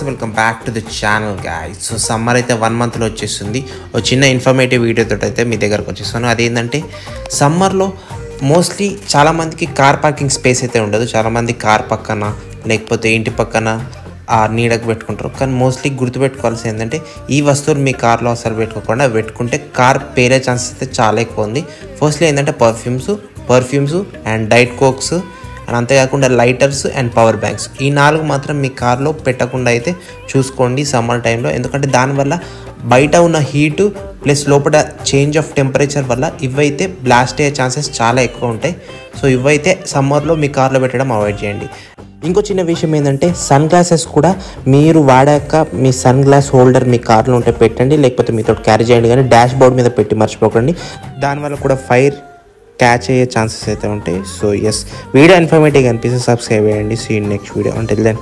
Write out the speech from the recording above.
Welcome back to the channel guys. So summer అయితే 1 మంత్లో వచ్చేస్తుంది. ఒక చిన్న ఇన్ఫర్మేటివ్ వీడియోతో అయితే మీ దగ్గరకు వచ్చేస్తాను. అదేంటంటే సమ్మర్లో మోస్ట్లీ చాలామందికి కార్ పార్కింగ్ స్పేస్ అయితే ఉండదు. చాలామంది కార్ పక్కన లేకపోతే ఇంటి పక్కన ఆ నీడకు పెట్టుకుంటారు. కానీ మోస్ట్లీ గుర్తుపెట్టుకోవాల్సి ఏంటంటే ఈ వస్తువులు మీ కార్లో అసలు పెట్టుకుంటే కార్ పేరే ఛాన్సెస్ అయితే చాలా ఎక్కువ ఉంది. ఫస్ట్లీ ఏంటంటే perfumes and diet cokes and అంతేకాకుండా లైటర్స్ అండ్ పవర్ బ్యాంక్స్, ఈ 4 మాత్రం మీ కార్లో పెట్టకుండా అయితే చూసుకోండి సమ్మర్ టైంలో. ఎందుకంటే దానివల్ల బయట ఉన్న హీటు ప్లస్ లోపల చేంజ్ ఆఫ్ టెంపరేచర్ వల్ల ఇవైతే బ్లాస్ట్ అయ్యే ఛాన్సెస్ చాలా ఎక్కువ ఉంటాయి. సో ఇవైతే సమ్మర్లో మీ కార్లో పెట్టడం అవాయిడ్ చేయండి. ఇంకో చిన్న విషయం ఏంటంటే సన్ గ్లాసెస్ కూడా మీరు వాడాక మీ సన్ గ్లాస్ హోల్డర్ మీ కార్లో ఉంటే పెట్టండి, లేకపోతే మీతో క్యారీ చేయండి. కానీ డాష్ బోర్డ్ మీద పెట్టి మర్చిపోకండి. దానివల్ల కూడా ఫైర్ క్యాచ్ అయ్యే ఛాన్సెస్ అయితే ఉంటాయి. సో ఎస్, వీడియో ఇన్ఫర్మేటివ్గా అనిపిస్తే సబ్స్క్రైబ్ చేయండి. See you next video. Until then.